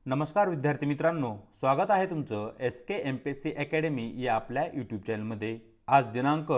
नमस्कार विद्यार्थी मित्रांनो, स्वागत आहे तुमचं SK MPSC अकॅडमी या आपल्या यूट्यूब चॅनलमध्ये। आज दिनांक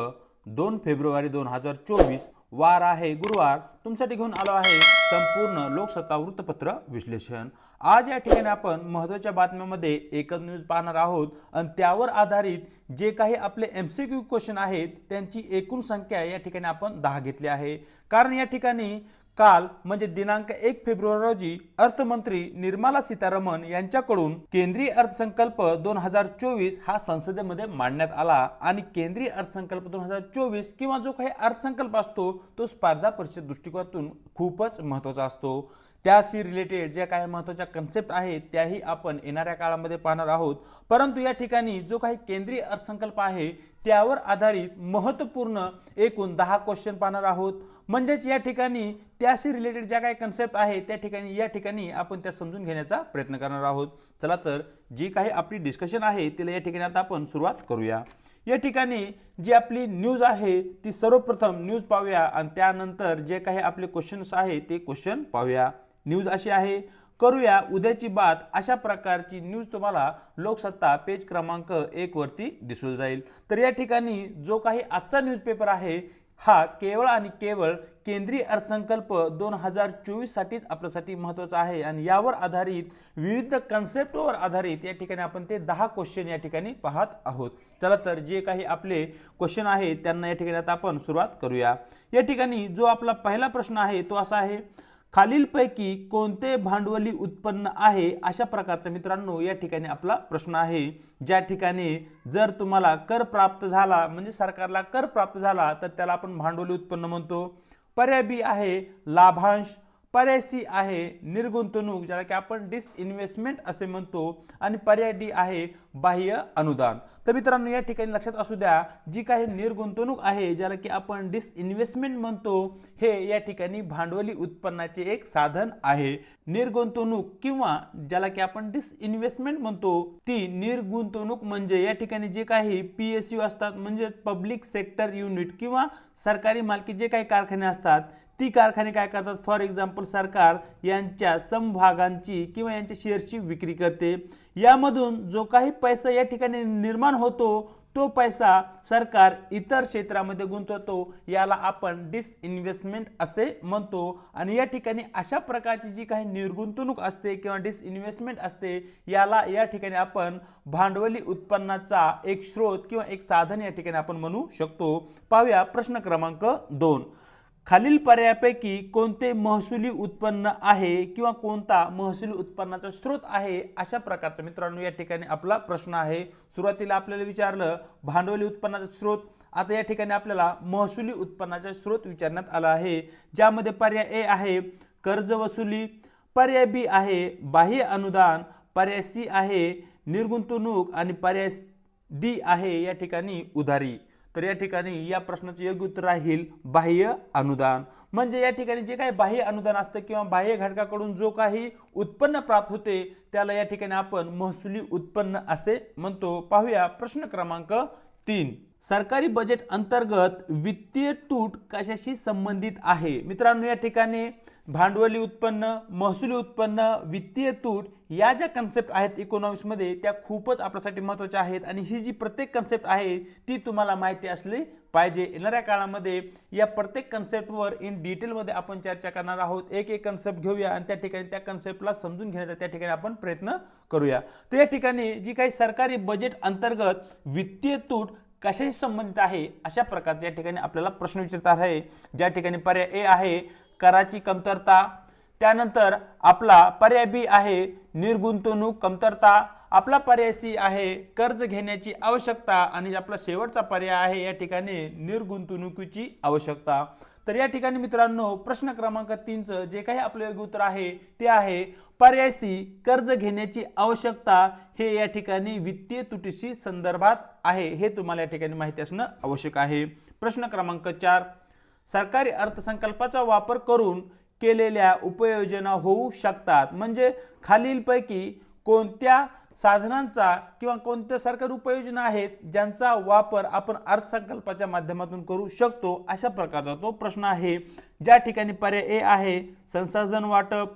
2 फेब्रुवारी 2024 वार आहे गुरुवार। तुमच्यासाठी घेऊन आलो आहे संपूर्ण लोकसत्ता वृत्तपत्र विश्लेषण। आज या ठिकाणी आपण महत्त्वाच्या बातम्यांमध्ये एकच न्यूज पाहणार आहोत आणि त्यावर आधारित जे काही आपले MCQ क्वेश्चन आहेत त्यांची एकूण संख्या या ठिकाणी आपण 10 घेतली आहे। कारण या ठिकाणी काल म्हणजे दिनांक 1 फेब्रुवारी रोजी अर्थमंत्री निर्मला सीतारामन यांच्याकडून केंद्रीय अर्थसंकल्प 2024 हा संसदेमध्ये मांडण्यात आला आणि केंद्रीय अर्थसंकल्प 2024 किंवा जो काही अर्थसंकल्प असतो तो स्पर्धा परीक्षे दृष्टिकोनातून खूपच महत्त्वाचा असतो। त्याशी रिलेटेड ज्या काही महत्त्वाच्या कन्सेप्ट आहेत त्याही आपण येणाऱ्या काळामध्ये पाहणार आहोत। परंतु या ठिकाणी जो काही केंद्रीय अर्थसंकल्प आहे त्यावर आधारित महत्त्वपूर्ण एकूण 10 क्वेश्चन पाहणार आहोत। म्हणजेच या ठिकाणी त्याशी रिलेटेड ज्या काही कन्सेप्ट आहेत त्या या ठिकाणी आपण त्या समजून घेण्याचा प्रयत्न करणार आहोत। चला तर जी काही आपली डिस्कशन आहे तिला या ठिकाणी आता आपण सुरुवात करूया। या ठिकाणी जी आपली न्यूज आहे ती सर्वप्रथम न्यूज पाहूया आणि त्यानंतर जे काही आपले क्वेश्चन्स आहेत ते क्वेश्चन पाहूया। न्यूज अशी आहे, करूया उद्याची बात अशा प्रकारची न्यूज तुम्हाला लोकसत्ता पेज क्रमांक 1 वरती दिसून जाईल। तर या ठिकाणी जो काही आजचा न्यूजपेपर आहे हा केवळ आणि केवळ केंद्रीय अर्थसंकल्प 2024 साठीच आपल्यासाठी महत्त्वाचा आहे आणि यावर आधारित विविध कन्सेप्टवर आधारित या ठिकाणी आपण ते 10 क्वेश्चन या ठिकाणी पाहत आहोत। चला तर जे काही आपले क्वेश्चन आहेत त्यांना या ठिकाणी आता आपण सुरुवात करूया। या ठिकाणी जो आपला पहिला प्रश्न आहे तो असा आहे, खालीलपैकी कोणते भांडवली उत्पन्न आहे अशा प्रकारचा मित्रांनो या ठिकाणी आपला प्रश्न आहे। ज्या ठिकाणी जर तुम्हाला कर प्राप्त झाला म्हणजे सरकारला कर प्राप्त झाला तर त्याला आपण भांडवली उत्पन्न म्हणतो। पर्याय बी आहे लाभांश, पर्याय सी आहे निर्गुंतवणूक ज्याला की आपण डिसइन्व्हेस्टमेंट असे म्हणतो आणि पर्याय डी आहे बाह्य अनुदान। तर मित्रांनो या ठिकाणी लक्षात असू द्या जी काही निर्गुंतवणूक आहे ज्याला की आपण डिसइन्व्हेस्टमेंट म्हणतो हे या ठिकाणी भांडवली उत्पन्नाचे एक साधन आहे। निर्गुंतवणूक किंवा ज्याला की आपण डिसइन्व्हेस्टमेंट म्हणतो ती निर्गुंतवणूक म्हणजे या ठिकाणी जे काही PSU असतात म्हणजे पब्लिक सेक्टर युनिट किंवा सरकारी मालकी जे काही कारखाने असतात ती कारखाने काय करतात, फॉर एक्झाम्पल सरकार यांच्या समभागांची किंवा यांच्या शेअर्सची विक्री करते। यामधून जो काही पैसा या ठिकाणी निर्माण होतो तो पैसा सरकार इतर क्षेत्रामध्ये गुंतवतो, याला आपण डिसइन्व्हेस्टमेंट असे म्हणतो। आणि या ठिकाणी अशा प्रकारची जी काही निर्गुंतवणूक असते किंवा डिसइन्व्हेस्टमेंट असते याला या ठिकाणी आपण भांडवली उत्पन्नाचा एक स्रोत किंवा एक साधन या ठिकाणी आपण म्हणू शकतो। पाहूया प्रश्न क्रमांक 2, खालील पर्यायापैकी कोणते महसुली उत्पन्न आहे किंवा कोणता महसुली उत्पन्नाचा स्रोत आहे अशा प्रकारचा मित्रांनो या ठिकाणी आपला प्रश्न आहे। सुरुवातीला आपल्याला विचारलं भांडवली उत्पन्नाचा स्रोत, आता या ठिकाणी आपल्याला महसुली उत्पन्नाचा स्रोत विचारण्यात आला आहे। ज्यामध्ये पर्याय A आहे कर्ज वसुली, पर्याय B आहे बाह्य अनुदान, पर्याय C आहे निर्गुंतवणूक आणि पर्याय D आहे या ठिकाणी उधारी। तर या ठिकाणी या प्रश्नाचे योग्य उत्तर राहील बाह्य अनुदान। म्हणजे या ठिकाणी जे काही बाह्य अनुदान असतं किंवा बाह्य घटकाकडून जो काही उत्पन्न प्राप्त होते त्याला या ठिकाणी आपण महसुली उत्पन्न असे म्हणतो। पाहूया प्रश्न क्रमांक 3, सरकारी बजेट अंतर्गत वित्तीय तूट कशाशी संबंधित आहे। मित्रांनो या ठिकाणी भांडवली उत्पन्न, महसुली उत्पन्न, वित्तीय तूट या ज्या कन्सेप्ट आहेत इकॉनॉमिक्स मध्ये त्या खूपच आपल्यासाठी महत्त्वाच्या आहेत आणि ही जी प्रत्येक कन्सेप्ट आहे ती तुम्हाला माहिती असली पाहिजे। येणाऱ्या काळामध्ये या प्रत्येक कन्सेप्टवर इन डिटेलमध्ये आपण चर्चा करणार आहोत। एक एक कन्सेप्ट घेऊया आणि त्या ठिकाणी त्या कन्सेप्टला समजून घेण्याचा त्या ठिकाणी आपण प्रयत्न करूया। तर या ठिकाणी जी काही सरकारी बजेट अंतर्गत वित्तीय तूट कशाशी संबंधित आहे अशा प्रकारच्या या ठिकाणी आपल्याला प्रश्न विचारतात आहे। ज्या ठिकाणी पर्याय A आहे कराची कमतरता, त्यानंतर आपला पर्याय B आहे निर्गुंतवणूक कमतरता, आपला पर्याय C आहे कर्ज घेण्याची आवश्यकता आणि आपला शेवटचा पर्याय आहे या ठिकाणी निर्गुंतवणुकीची आवश्यकता। तर या ठिकाणी मित्रांनो प्रश्न क्रमांक 3 चं जे काही आपले योग्य उत्तर आहे ते आहे पर्याय C कर्ज घेण्याची आवश्यकता। हे या ठिकाणी वित्तीय तुटीशी संदर्भात आहे, हे तुम्हाला या ठिकाणी माहिती असणं आवश्यक आहे। प्रश्न क्रमांक 4, सरकारी अर्थसंकल्पाचा वापर करून केलेल्या उपयोजना होऊ शकतात। म्हणजे खालीलपैकी कोणत्या साधनांचा किंवा कोणत्या सरकारी उपयोजना आहेत ज्यांचा वापर आपण अर्थसंकल्पाच्या माध्यमातून करू शकतो अशा प्रकारचा तो प्रश्न आहे। ज्या ठिकाणी पर्याय A आहे संसाधन वाटप,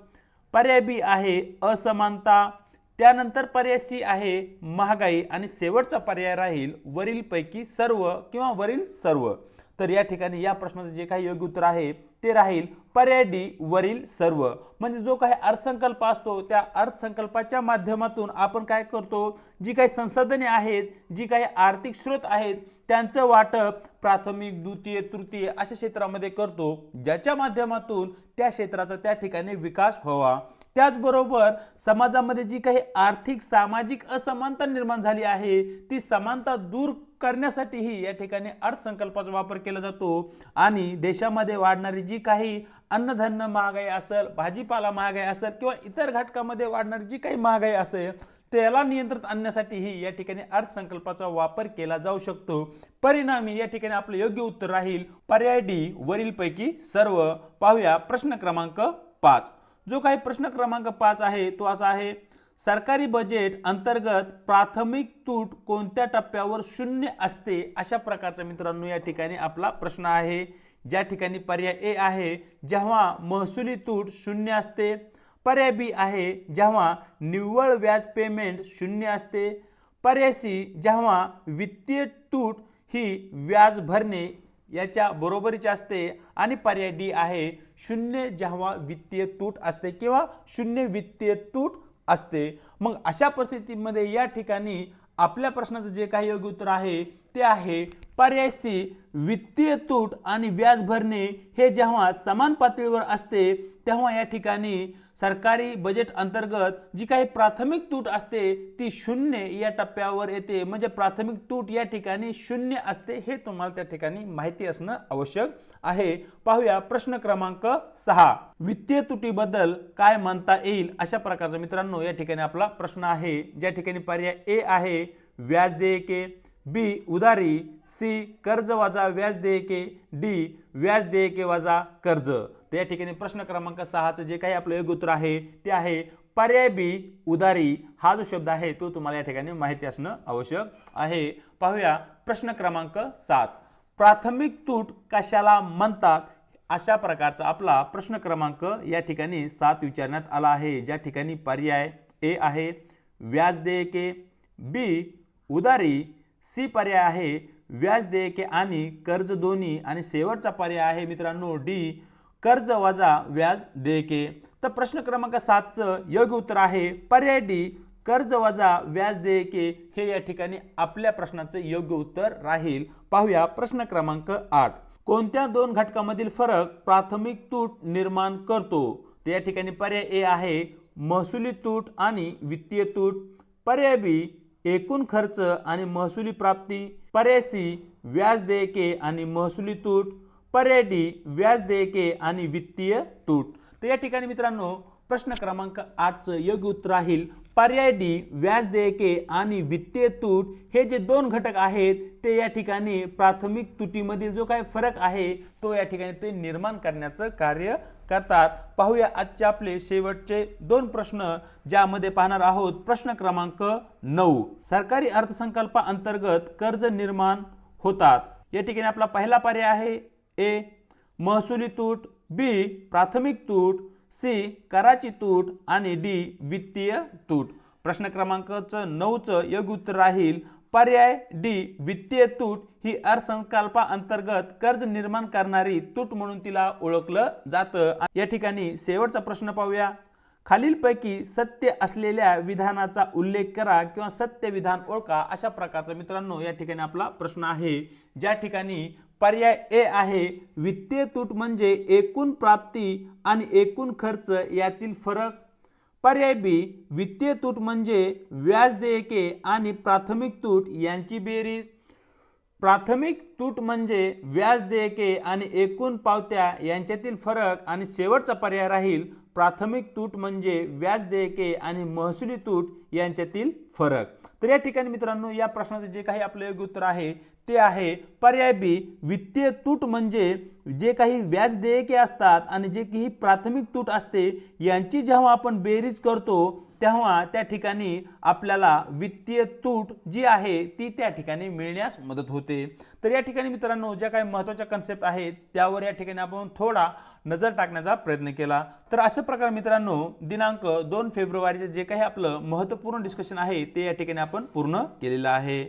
पर्याय B आहे असमानता, त्यानंतर पर्याय सी आहे महागाई आणि शेवटचा पर्याय राहील वरीलपैकी सर्व किंवा वरील सर्व। तर या ठिकाणी या प्रश्नाचं जे काही योग्य उत्तर आहे ते राहील पर्याय डी वरील सर्व। म्हणजे जो काही अर्थसंकल्प असतो त्या अर्थसंकल्पाच्या माध्यमातून आपण काय करतो, जी काही संसाधने आहेत, जी काही आर्थिक स्रोत आहेत त्यांचं वाटप प्राथमिक, द्वितीय, तृतीय अशा क्षेत्रामध्ये करतो, ज्याच्या माध्यमातून त्या क्षेत्राचा त्या ठिकाणी विकास व्हावा। त्याचबरोबर समाजामध्ये जी काही आर्थिक सामाजिक असमानता निर्माण झाली आहे ती समानता दूर करण्यासाठीही या ठिकाणी अर्थसंकल्पाचा वापर केला जातो आणि देशामध्ये वाढणारी जी काही अन्नधान्य महागाई असेल, भाजीपाला महागाई असेल किंवा इतर घटकामध्ये वाढणारी जी काही महागाई असेल त्याला नियंत्रित आणण्यासाठीही या ठिकाणी अर्थसंकल्पाचा वापर केला जाऊ शकतो। परिणामी या ठिकाणी आपलं योग्य उत्तर राहील पर्याय डी वरीलपैकी सर्व। पाहूया प्रश्न क्रमांक 5। जो काही प्रश्न क्रमांक 5 आहे तो असा आहे, सरकारी बजेट अंतर्गत प्राथमिक तूट कोणत्या टप्प्यावर शून्य असते, अशा प्रकारचा मित्रांनो या ठिकाणी आपला प्रश्न आहे। ज्या ठिकाणी पर्याय ए आहे जेव्हा महसुली तूट शून्य असते, पर्याय बी आहे जेव्हा निव्वळ व्याज पेमेंट शून्य असते, पर्याय सी जेव्हा वित्तीय तूट ही व्याज भरणे याच्या बरोबरीचे असते आणि पर्याय डी आहे शून्य जेव्हा वित्तीय तूट असते किंवा शून्य वित्तीय तूट असते। मग अशा परिस्थितीमध्ये या ठिकाणी आपल्या प्रश्नाचं जे काही योग्य उत्तर आहे ते आहे पर्याय सी वित्तीय तूट आणि व्याज भरणे हे जेव्हा समान पातळीवर असते तेव्हा या ठिकाणी सरकारी बजेट अंतर्गत जी काही प्राथमिक तूट असते ती शून्य या टप्प्यावर येते। म्हणजे प्राथमिक तूट या ठिकाणी शून्य असते हे तुम्हाला त्या ठिकाणी माहिती असणं आवश्यक आहे। पाहूया प्रश्न क्रमांक 6। वित्तीय तुटीबद्दल काय म्हणता येईल, अशा प्रकारचा मित्रांनो या ठिकाणी आपला प्रश्न आहे। ज्या ठिकाणी पर्याय ए आहे व्याज देयके, बी उधारी, सी कर्ज वजा व्याज देयके, डी व्याज देयके वजा कर्ज। तर या ठिकाणी प्रश्न क्रमांक 6चं जे काही आपलं योग्य उत्तर आहे ते आहे पर्याय बी उधारी। हा जो शब्द आहे तो तुम्हाला या ठिकाणी माहिती असणं आवश्यक आहे। पाहूया प्रश्न क्रमांक 7। प्राथमिक तूट कशाला म्हणतात, अशा प्रकारचा आपला प्रश्न क्रमांक या ठिकाणी 7 विचारण्यात आला आहे। ज्या ठिकाणी पर्याय ए आहे व्याज देयके, बी उधारी, सी पर्याय आहे व्याज देयके आणि कर्ज दोन्ही आणि शेवटचा पर्याय आहे मित्रांनो डी कर्ज वजा व्याज देयके। तर प्रश्न क्रमांक 7चं योग्य उत्तर आहे पर्याय डी कर्ज वजा व्याज देयके हे या ठिकाणी आपल्या प्रश्नाचं योग्य उत्तर राहील। पाहूया प्रश्न क्रमांक 8। कोणत्या दोन घटकांमधील फरक प्राथमिक तूट निर्माण करतो, तर या ठिकाणी पर्याय ए आहे महसुली तूट आणि वित्तीय तूट, पर्याय बी एकूण खर्च आणि महसुली प्राप्ती, पर्याय सी व्याज देयके आणि महसुली तूट, पर्याय डी व्याज देयके आणि वित्तीय तूट। तर या ठिकाणी मित्रांनो प्रश्न क्रमांक 8चं योग्य उत्तर राहील पर्याय डी व्याज देयके आणि वित्तीय तूट। हे जे दोन घटक आहेत ते या ठिकाणी प्राथमिक तुटीमधील जो काही फरक आहे तो या ठिकाणी ते निर्माण करण्याचं कार्य करतात। पाहूया आजचे आपले शेवटचे 2 प्रश्न, ज्यामध्ये पाहणार आहोत प्रश्न क्रमांक 9। सरकारी अर्थसंकल्पाअंतर्गत कर्ज निर्माण होतात। या ठिकाणी आपला पहिला पर्याय आहे ए महसुली तूट, बी प्राथमिक तूट, सी कराची तूट आणि डी वित्तीय तूट। प्रश्न क्रमांक 9चं योग्य उत्तर राहील पर्याय डी वित्तीय तूट ही अर्थसंकल्पाअंतर्गत कर्ज निर्माण करणारी तूट म्हणून तिला ओळखलं जातं। या ठिकाणी शेवटचा प्रश्न पाहूया, खालीलपैकी सत्य असलेल्या विधानाचा उल्लेख करा किंवा सत्य विधान ओळखा, अशा प्रकारचा मित्रांनो या ठिकाणी आपला प्रश्न आहे। ज्या ठिकाणी पर्याय ए आहे वित्तीय तूट म्हणजे एकूण प्राप्ती आणि एकूण खर्च यातील फरक, पर्याय बी वित्तीय तूट म्हणजे व्याज देयके आणि प्राथमिक तूट यांची बेरीज, प्राथमिक तूट म्हणजे व्याज देयके आणि एकूण पावत्या यांच्यातील फरक आणि शेवटचा पर्याय राहील प्राथमिक तूट म्हणजे व्याज देयके आणि महसुली तूट यांच्यातील फरक। तर या ठिकाणी मित्रांनो या प्रश्नाचे जे काही आपले योग्य उत्तर आहे ते आहे पर्याय बी वित्तीय तूट म्हणजे जे काही व्याज देयके असतात आणि जे काही प्राथमिक तूट असते यांची जेव्हा आपण बेरीज करतो तेव्हा त्या ठिकाणी आपल्याला वित्तीय तूट जी आहे ती त्या ठिकाणी मिळण्यास मदत होते। तर या ठिकाणी मित्रांनो ज्या काही महत्त्वाच्या कन्सेप्ट आहेत त्यावर या ठिकाणी आपण थोडा नजर टाकण्याचा प्रयत्न केला। तर अशा प्रकारे मित्रांनो दिनांक 2 फेब्रुवारीचे जे काही आपलं महत्त्वपूर्ण डिस्कशन आहे ते या ठिकाणी आपण पूर्ण केलेलं आहे।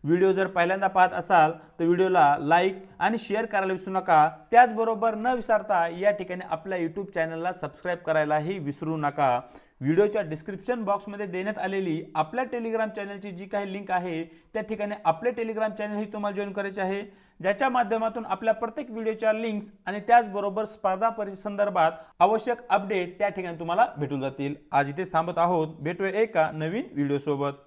व्हिडिओ जर पहिल्यांदा पाहत असाल तर व्हिडिओला लाईक आणि शेअर करायला विसरू नका। त्याचबरोबर न विसरता या ठिकाणी आपल्या यूट्यूब चॅनलला सबस्क्राईब करायलाही विसरू नका। व्हिडिओच्या डिस्क्रिप्शन बॉक्समध्ये देण्यात आलेली आपल्या टेलिग्राम चॅनलची जी काही लिंक आहे त्या ठिकाणी आपले टेलिग्राम चॅनल ही तुम्हाला जॉईन करायचे आहे, ज्याच्या माध्यमातून आपल्या प्रत्येक व्हिडिओच्या लिंक्स आणि त्याचबरोबर स्पर्धा परीक्षेसंदर्भात आवश्यक अपडेट त्या ठिकाणी तुम्हाला भेटून जातील। आज इथेच थांबत आहोत, भेटूया एका नवीन व्हिडिओ सोबत।